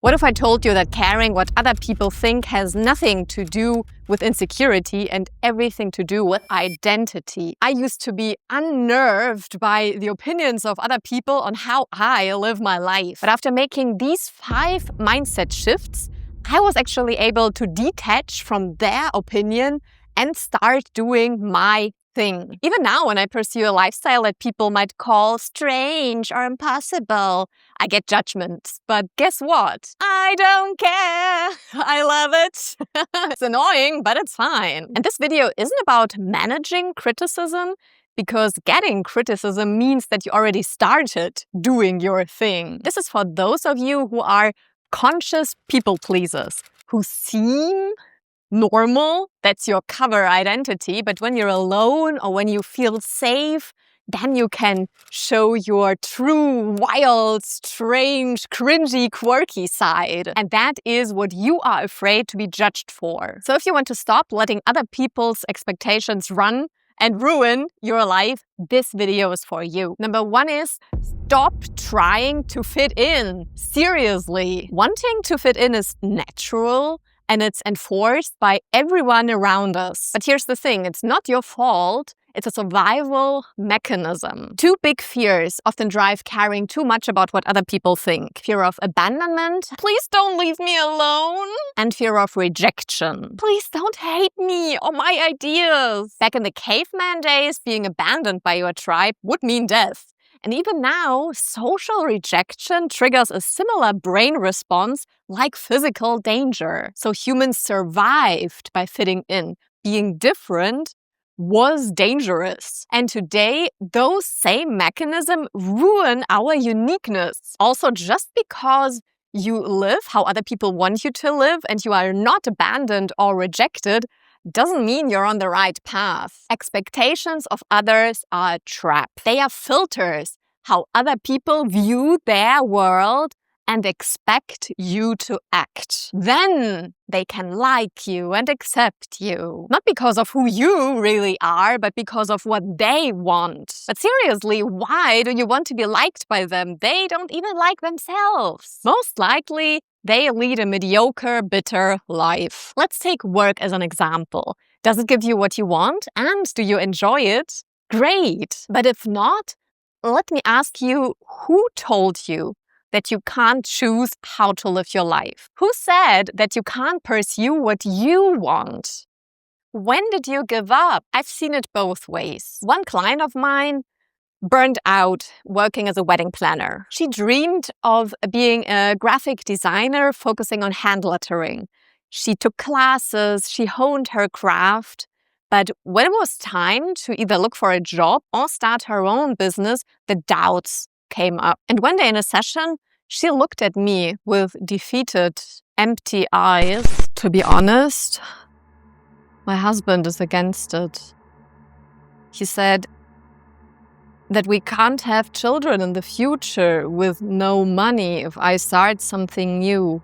What if I told you that caring what other people think has nothing to do with insecurity and everything to do with identity? I used to be unnerved by the opinions of other people on how I live my life. But after making these 5 mindset shifts, I was actually able to detach from their opinion and start doing my thing. Even now, when I pursue a lifestyle that people might call strange or impossible, I get judgments. But guess what? I don't care. I love it. It's annoying, but it's fine. And this video isn't about managing criticism, because getting criticism means that you already started doing your thing. This is for those of you who are conscious people pleasers, who seem normal, that's your cover identity, but when you're alone or when you feel safe, then you can show your true, wild, strange, cringy, quirky side. And that is what you are afraid to be judged for. So if you want to stop letting other people's expectations run and ruin your life, this video is for you. Number 1 is stop trying to fit in. Seriously. Wanting to fit in is natural, and it's enforced by everyone around us. But here's the thing, it's not your fault. It's a survival mechanism. 2 big fears often drive caring too much about what other people think. Fear of abandonment, please don't leave me alone. And fear of rejection, please don't hate me or my ideas. Back in the caveman days, being abandoned by your tribe would mean death. And even now, social rejection triggers a similar brain response like physical danger. So humans survived by fitting in. Being different was dangerous. And today, those same mechanisms ruin our uniqueness. Also, just because you live how other people want you to live and you are not abandoned or rejected, doesn't mean you're on the right path. Expectations of others are a trap. They are filters, how other people view their world and expect you to act. Then they can like you and accept you. Not because of who you really are, but because of what they want. But seriously, why do you want to be liked by them? They don't even like themselves. Most likely, they lead a mediocre, bitter life. Let's take work as an example. Does it give you what you want? And do you enjoy it? Great. But if not, let me ask you, who told you that you can't choose how to live your life? Who said that you can't pursue what you want? When did you give up? I've seen it both ways. One client of mine burned out working as a wedding planner. She dreamed of being a graphic designer focusing on hand lettering. She took classes, she honed her craft. But when it was time to either look for a job or start her own business, the doubts came up. And one day in a session, she looked at me with defeated, empty eyes. To be honest, my husband is against it. He said that we can't have children in the future with no money if I start something new.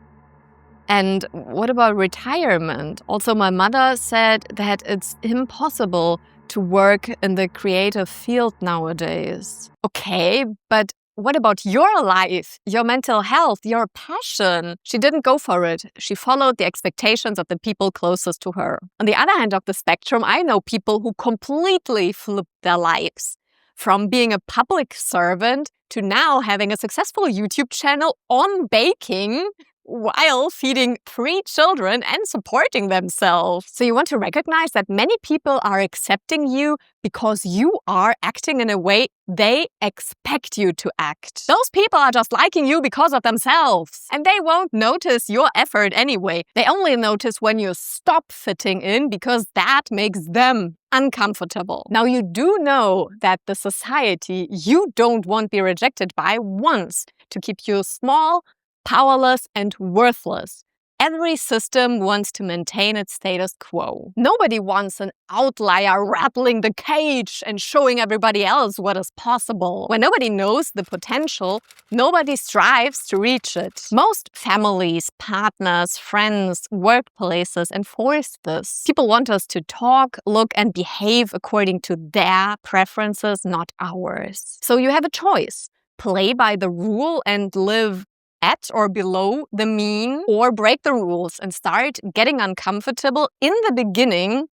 And what about retirement? Also, my mother said that it's impossible to work in the creative field nowadays. Okay, but what about your life, your mental health, your passion? She didn't go for it. She followed the expectations of the people closest to her. On the other end of the spectrum, I know people who completely flipped their lives. From being a public servant to now having a successful YouTube channel on baking while feeding 3 children and supporting themselves. So you want to recognize that many people are accepting you because you are acting in a way they expect you to act. Those people are just liking you because of themselves. And they won't notice your effort anyway. They only notice when you stop fitting in because that makes them uncomfortable. Now you do know that the society you don't want to be rejected by wants to keep you small, powerless, and worthless. Every system wants to maintain its status quo. Nobody wants an outlier rattling the cage and showing everybody else what is possible. When nobody knows the potential, nobody strives to reach it. Most families, partners, friends, workplaces enforce this. People want us to talk, look, and behave according to their preferences, not ours. So you have a choice. Play by the rule and live at or below the mean, or break the rules and start getting uncomfortable in the beginning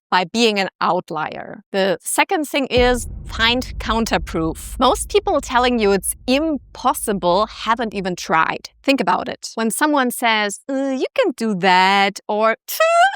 by being an outlier. The second thing is find counterproof. Most people telling you it's impossible haven't even tried. Think about it. When someone says, you can do that, or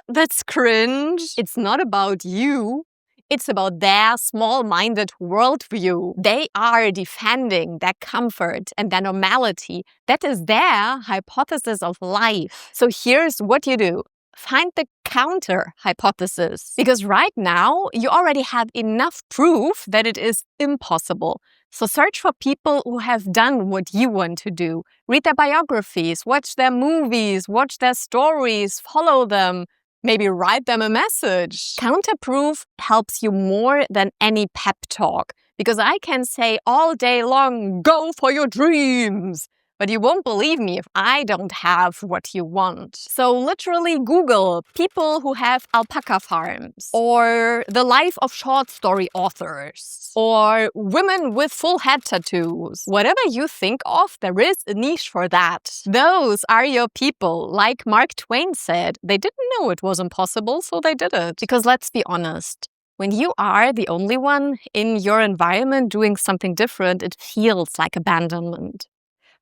that's cringe, it's not about you. It's about their small-minded worldview. They are defending their comfort and their normality. That is their hypothesis of life. So here's what you do. Find the counter hypothesis. Because right now, you already have enough proof that it is impossible. So search for people who have done what you want to do. Read their biographies, watch their movies, watch their stories, follow them. Maybe write them a message. Counterproof helps you more than any pep talk. Because I can say all day long, go for your dreams. But you won't believe me if I don't have what you want. So literally Google people who have alpaca farms, or the life of short story authors, or women with full head tattoos. Whatever you think of, there is a niche for that. Those are your people. Like Mark Twain said, they didn't know it was impossible, so they did it. Because let's be honest, when you are the only one in your environment doing something different, it feels like abandonment.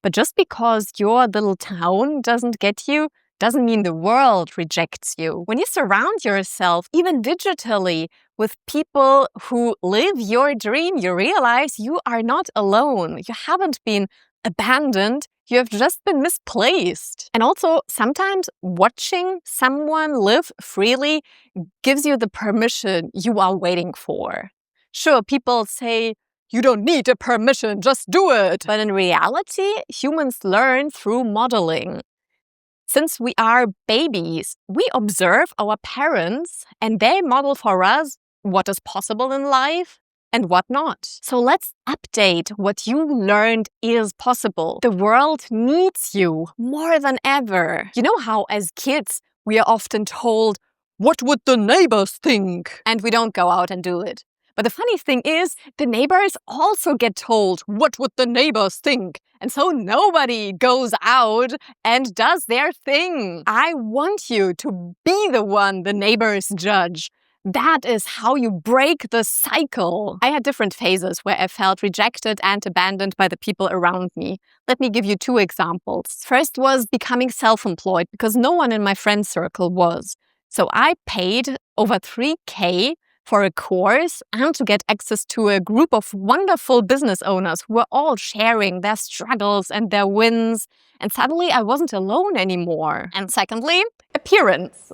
But just because your little town doesn't get you, doesn't mean the world rejects you. When you surround yourself, even digitally, with people who live your dream, you realize you are not alone. You haven't been abandoned. You have just been misplaced. And also, sometimes watching someone live freely gives you the permission you are waiting for. Sure, people say, you don't need a permission, just do it. But in reality, humans learn through modeling. Since we are babies, we observe our parents and they model for us what is possible in life and what not. So let's update what you learned is possible. The world needs you more than ever. You know how as kids, we are often told, what would the neighbors think? And we don't go out and do it. But the funny thing is, the neighbors also get told, what would the neighbors think? And so nobody goes out and does their thing. I want you to be the one the neighbors judge. That is how you break the cycle. I had different phases where I felt rejected and abandoned by the people around me. Let me give you 2 examples. First was becoming self-employed because no one in my friend circle was. So I paid over 3K for a course and to get access to a group of wonderful business owners who were all sharing their struggles and their wins. And suddenly I wasn't alone anymore. And secondly, appearance.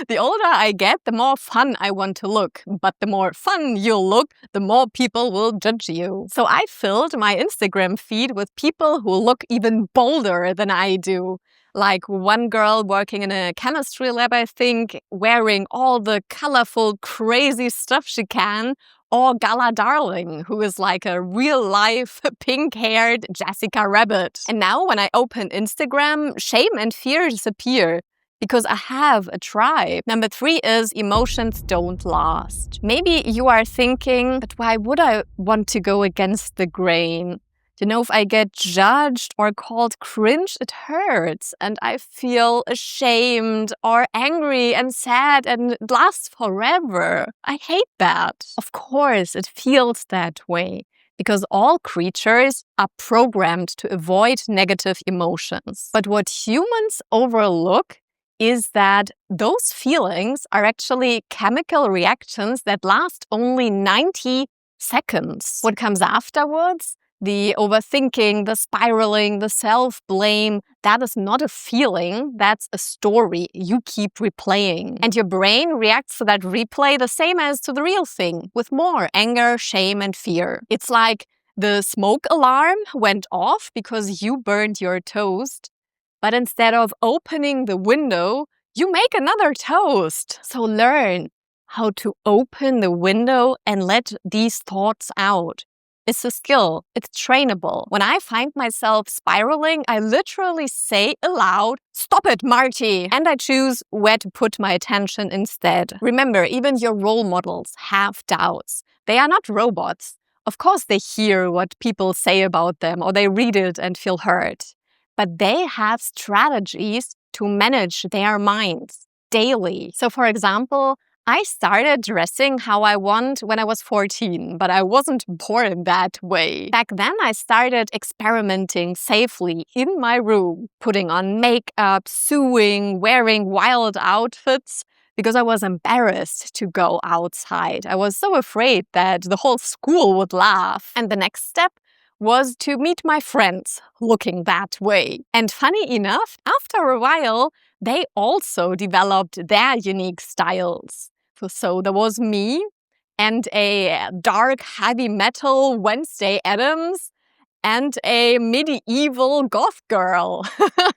The older I get, the more fun I want to look. But the more fun you'll look, the more people will judge you. So I filled my Instagram feed with people who look even bolder than I do. Like one girl working in a chemistry lab, I think, wearing all the colorful, crazy stuff she can. Or Gala Darling, who is like a real-life, pink-haired Jessica Rabbit. And now when I open Instagram, shame and fear disappear. Because I have a tribe. Number 3 is emotions don't last. Maybe you are thinking, but why would I want to go against the grain? You know, if I get judged or called cringe, it hurts. And I feel ashamed or angry and sad and it lasts forever. I hate that. Of course, it feels that way. Because all creatures are programmed to avoid negative emotions. But what humans overlook is that those feelings are actually chemical reactions that last only 90 seconds. What comes afterwards, the overthinking, the spiraling, the self-blame, that is not a feeling, that's a story you keep replaying. And your brain reacts to that replay the same as to the real thing, with more anger, shame, and fear. It's like the smoke alarm went off because you burned your toast. But instead of opening the window, you make another toast. So learn how to open the window and let these thoughts out. It's a skill. It's trainable. When I find myself spiraling, I literally say aloud, "Stop it, Marty!" And I choose where to put my attention instead. Remember, even your role models have doubts. They are not robots. Of course, they hear what people say about them or they read it and feel hurt. but they have strategies to manage their minds daily. So for example, I started dressing how I want when I was 14, but I wasn't born that way. Back then, I started experimenting safely in my room, putting on makeup, sewing, wearing wild outfits, because I was embarrassed to go outside. I was so afraid that the whole school would laugh. And the next step was to meet my friends looking that way. And funny enough, after a while, they also developed their unique styles. So there was me and a dark heavy metal Wednesday Addams and a medieval goth girl.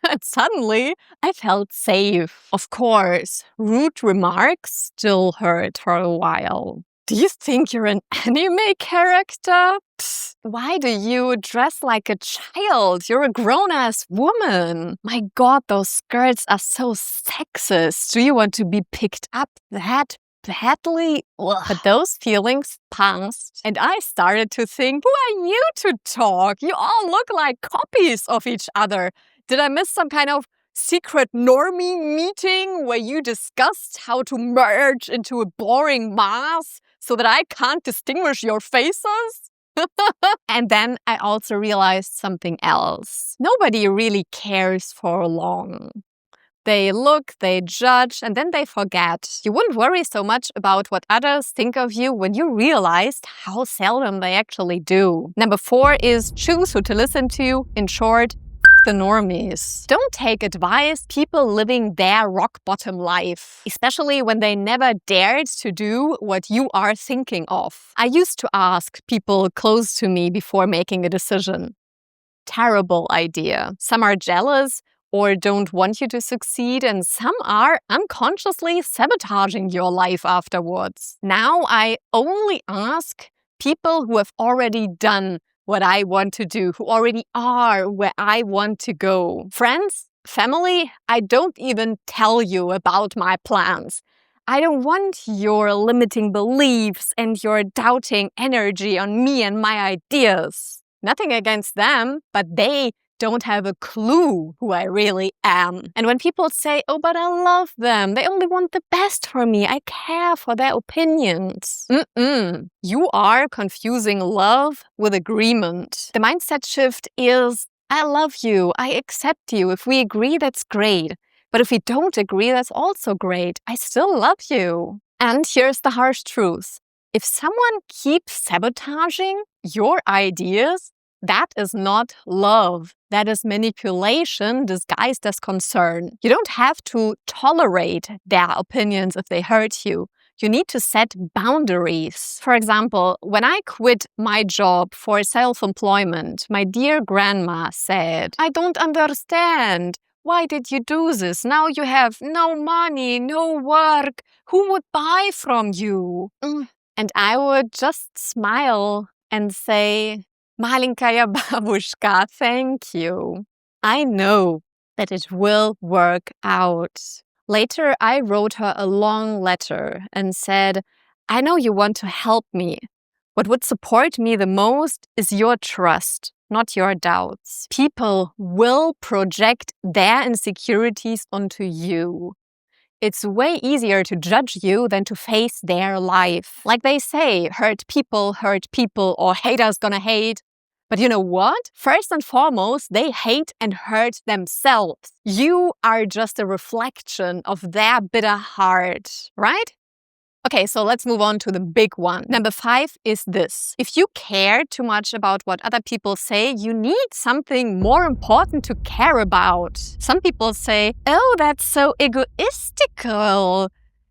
And suddenly I felt safe. Of course, rude remarks still hurt for a while. Do you think you're an anime character? Psst, why do you dress like a child? You're a grown-ass woman. My God, those skirts are so sexist. Do you want to be picked up that badly? Ugh. But those feelings passed, and I started to think, who are you to talk? You all look like copies of each other. Did I miss some kind of secret normie meeting where you discussed how to merge into a boring mass so that I can't distinguish your faces? And then I also realized something else. Nobody really cares for long. They look, they judge, and then they forget. You wouldn't worry so much about what others think of you when you realized how seldom they actually do. Number 4 is choose who to listen to. In short, the normies. Don't take advice people living their rock bottom life, especially when they never dared to do what you are thinking of. I used to ask people close to me before making a decision. Terrible idea. Some are jealous or don't want you to succeed, and some are unconsciously sabotaging your life afterwards. Now I only ask people who have already done what I want to do, who already are where I want to go. Friends, family, I don't even tell you about my plans. I don't want your limiting beliefs and your doubting energy on me and my ideas. Nothing against them, but they don't have a clue who I really am. And when people say, oh, but I love them, they only want the best for me, I care for their opinions. You are confusing love with agreement. The mindset shift is, I love you, I accept you. If we agree, that's great. But if we don't agree, that's also great. I still love you. And here's the harsh truth. If someone keeps sabotaging your ideas, that is not love. That is manipulation disguised as concern. You don't have to tolerate their opinions if they hurt you. You need to set boundaries. For example, when I quit my job for self-employment, my dear grandma said, I don't understand. Why did you do this? Now you have no money, no work. Who would buy from you? And I would just smile and say, Malenkaya babushka, thank you. I know that it will work out. Later, I wrote her a long letter and said, I know you want to help me. What would support me the most is your trust, not your doubts. People will project their insecurities onto you. It's way easier to judge you than to face their life. Like they say, hurt people, or haters gonna hate. But you know what? First and foremost, they hate and hurt themselves. You are just a reflection of their bitter heart, right? Okay, so let's move on to the big one. Number 5 is this. If you care too much about what other people say, you need something more important to care about. Some people say, oh, that's so egoistical.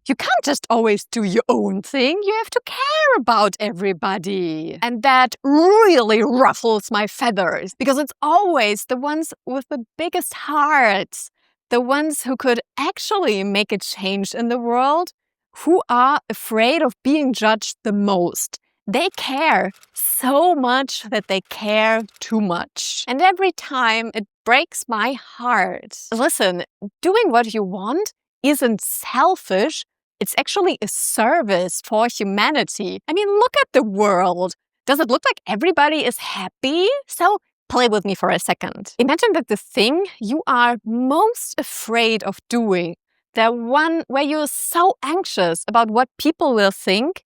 You can't just always do your own thing. You have to care about everybody. And that really ruffles my feathers because it's always the ones with the biggest hearts, the ones who could actually make a change in the world, who are afraid of being judged the most. They care so much that they care too much. And every time it breaks my heart. Listen, doing what you want isn't selfish. It's actually a service for humanity. I mean, look at the world. Does it look like everybody is happy? So Play with me for a second. Imagine that the thing you are most afraid of doing, the one where you're so anxious about what people will think,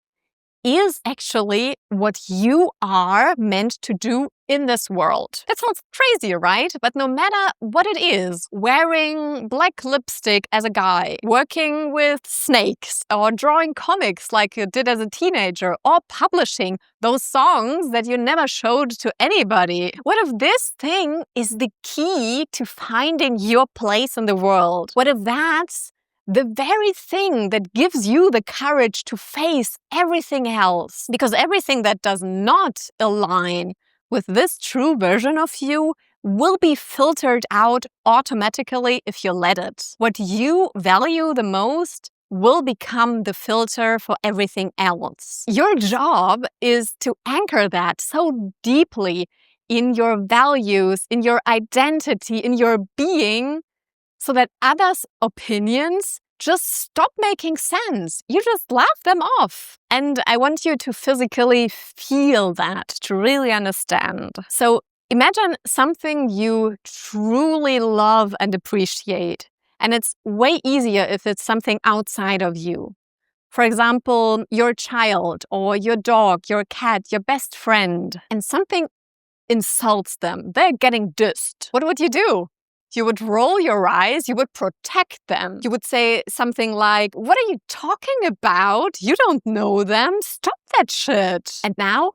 is actually what you are meant to do in this world. That sounds crazy, right? But no matter what it is, wearing black lipstick as a guy, working with snakes, or drawing comics like you did as a teenager, or publishing those songs that you never showed to anybody, what if this thing is the key to finding your place in the world? What if that's the very thing that gives you the courage to face everything else? Because everything that does not align with this true version of you will be filtered out automatically if you let it. What you value the most will become the filter for everything else. Your job is to anchor that so deeply in your values, in your identity, in your being, so that others' opinions just stop making sense. You just laugh them off. And I want you to physically feel that, to really understand. So imagine something you truly love and appreciate. And it's way easier if it's something outside of you. For example, your child or your dog, your cat, your best friend, and something insults them. They're getting dissed. What would you do? You would roll your eyes, you would protect them. You would say something like, "What are you talking about? You don't know them. Stop that shit." And now,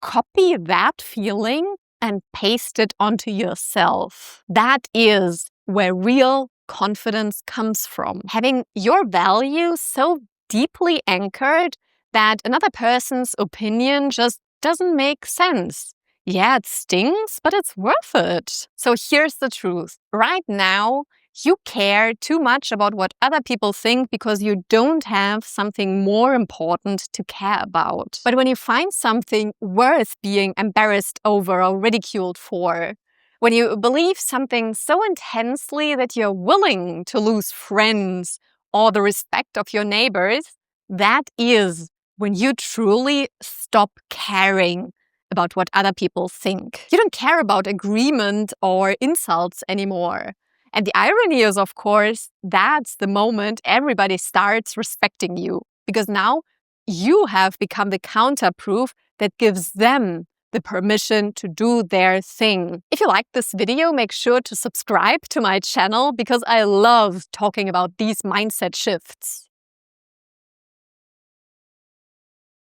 copy that feeling and paste it onto yourself. That is where real confidence comes from. Having your values so deeply anchored that another person's opinion just doesn't make sense. Yeah, it stings, but it's worth it. So here's the truth. Right now, you care too much about what other people think because you don't have something more important to care about. But when you find something worth being embarrassed over or ridiculed for, when you believe something so intensely that you're willing to lose friends or the respect of your neighbors, that is when you truly stop caring about what other people think. You don't care about agreement or insults anymore. And the irony is, of course, that's the moment everybody starts respecting you. Because now you have become the counterproof that gives them the permission to do their thing. If you like this video, make sure to subscribe to my channel because I love talking about these mindset shifts.